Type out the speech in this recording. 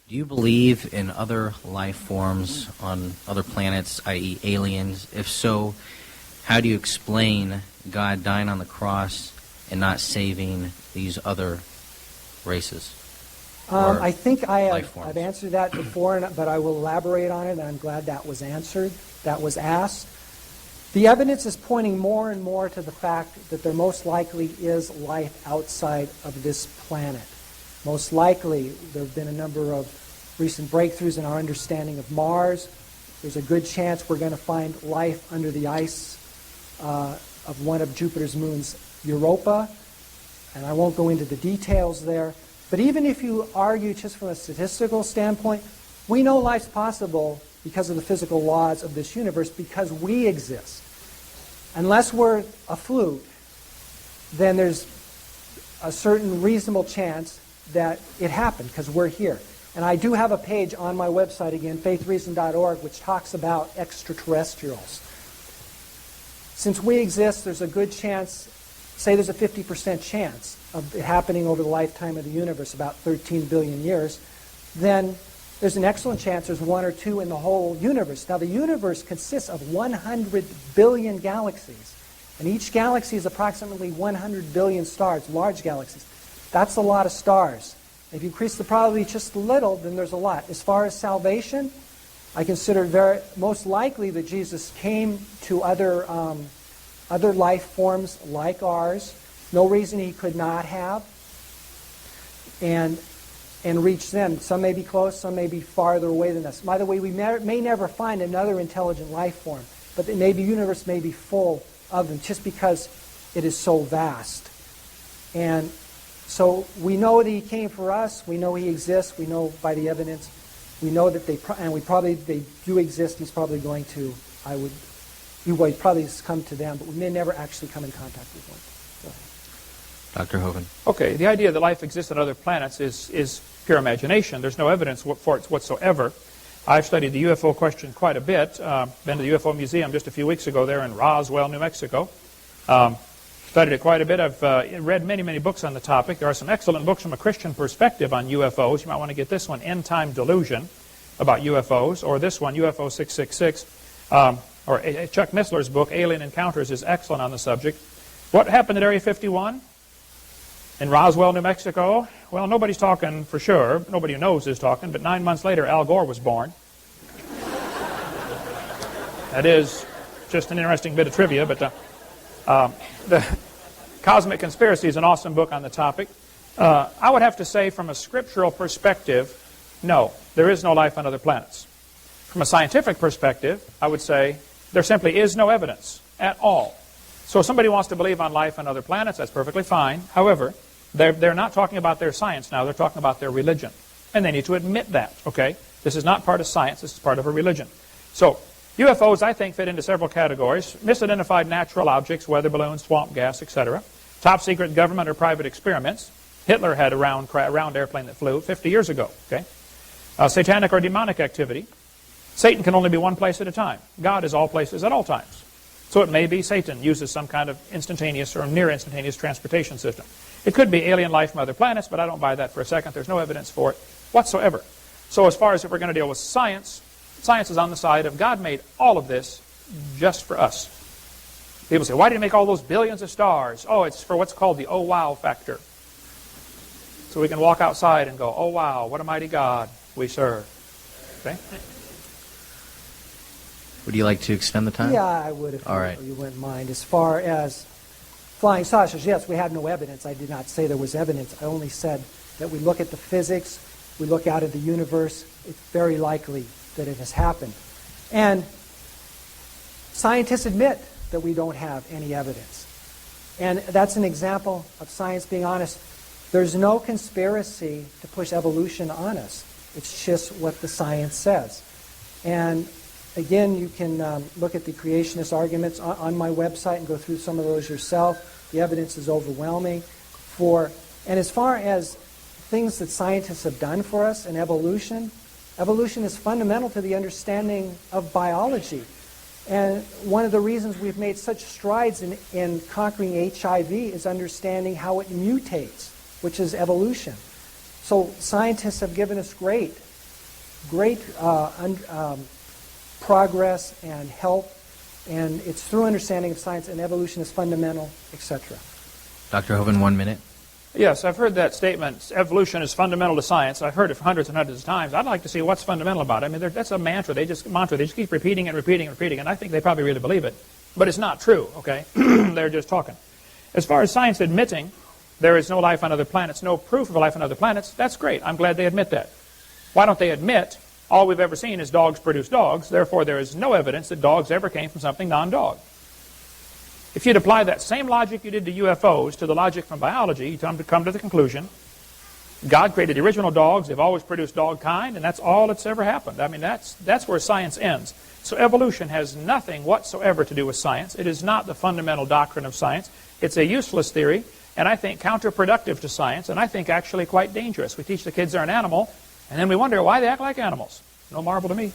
Do you believe in other life forms on other planets, i.e. aliens? If so, how do you explain God dying on the cross and not saving these other races? I think I've answered that before, but I will elaborate on it, and I'm glad that was answered, that was asked. The evidence is pointing more and more to the fact that there most likely is life outside of this planet. Most likely, there have been a number of recent breakthroughs in our understanding of Mars. There's a good chance we're going to find life under the ice of one of Jupiter's moons, Europa. And I won't go into the details there. But even if you argue just from a statistical standpoint, we know life's possible because of the physical laws of this universe, because we exist. Unless we're a fluke, then there's a certain reasonable chance that it happened because we're here. And I do have a page on my website again, faithreason.org, which talks about extraterrestrials. Since we exist, there's a good chance, say there's a 50% chance of it happening over the lifetime of the universe, about 13 billion years, then there's an excellent chance there's one or two in the whole universe. Now, the universe consists of 100 billion galaxies, and each galaxy is approximately 100 billion stars, large galaxies. That's a lot of stars. If you increase the probability just a little, then there's a lot. As far as salvation, I consider it most likely that Jesus came to other life forms like ours. No reason he could not have. And reach them. Some may be close, some may be farther away than us. By the way, we may never find another intelligent life form, but the universe may be full of them just because it is so vast. And so we know that he came for us. We know he exists. We know by the evidence. We know that they do exist. He's probably going to, he would probably come to them, but we may never actually come in contact with one. Dr. Hovind. Okay, the idea that life exists on other planets is pure imagination. There's no evidence for it whatsoever. I've studied the UFO question quite a bit. Been to the UFO Museum just a few weeks ago there in Roswell, New Mexico. Studied it quite a bit. I've read many, many books on the topic. There are some excellent books from a Christian perspective on UFOs. You might want to get this one, End Time Delusion, about UFOs, or this one, UFO 666, or Chuck Missler's book, Alien Encounters, is excellent on the subject. What happened at Area 51? In Roswell, New Mexico? Well, nobody's talking for sure. Nobody who knows is talking, but 9 months later, Al Gore was born. That is just an interesting bit of trivia, but the Cosmic Conspiracy is an awesome book on the topic. I would have to say, from a scriptural perspective, no, there is no life on other planets. From a scientific perspective, I would say there simply is no evidence at all. So if somebody wants to believe on life on other planets, that's perfectly fine. However, they're not talking about their science now. They're talking about their religion. And they need to admit that, okay? This is not part of science. This is part of a religion. So UFOs, I think, fit into several categories. Misidentified natural objects, weather balloons, swamp gas, etc. Top secret government or private experiments. Hitler had a round airplane that flew 50 years ago, okay? Satanic or demonic activity. Satan can only be one place at a time. God is all places at all times. So it may be Satan uses some kind of instantaneous or near instantaneous transportation system. It could be alien life from other planets, but I don't buy that for a second. There's no evidence for it whatsoever. So as far as if we're going to deal with science, science is on the side of God made all of this just for us. People say, why did he make all those billions of stars? Oh, it's for what's called the oh wow factor. So we can walk outside and go, oh wow, what a mighty God we serve. Okay? Would you like to extend the time? Yeah, I would if you wouldn't mind. As far as flying saucers, yes, we have no evidence. I did not say there was evidence. I only said that we look at the physics, we look out at the universe, it's very likely that it has happened. And scientists admit that we don't have any evidence. And that's an example of science being honest. There's no conspiracy to push evolution on us. It's just what the science says. And again, you can look at the creationist arguments on my website and go through some of those yourself. The evidence is overwhelming. And as far as things that scientists have done for us in evolution, evolution is fundamental to the understanding of biology. And one of the reasons we've made such strides in conquering HIV is understanding how it mutates, which is evolution. So scientists have given us great great progress and help, and it's through understanding of science, and evolution is fundamental, etc. Dr. Hovind, 1 minute. Yes, I've heard that statement, evolution is fundamental to science. I've heard it hundreds and hundreds of times. I'd like to see what's fundamental about it. I mean, that's a mantra. They just keep repeating and repeating and repeating, and I think they probably really believe it. But it's not true, okay? They're just talking. As far as science admitting there is no life on other planets, no proof of life on other planets, that's great. I'm glad they admit that. Why don't they admit all we've ever seen is dogs produce dogs, therefore there is no evidence that dogs ever came from something non-dog? If you'd apply that same logic you did to UFOs to the logic from biology, you'd come to the conclusion God created the original dogs, they've always produced dog kind, and that's all that's ever happened. I mean, that's where science ends. So evolution has nothing whatsoever to do with science. It is not the fundamental doctrine of science. It's a useless theory, and I think counterproductive to science, and I think actually quite dangerous. We teach the kids they're an animal, and then we wonder why they act like animals. No marvel to me.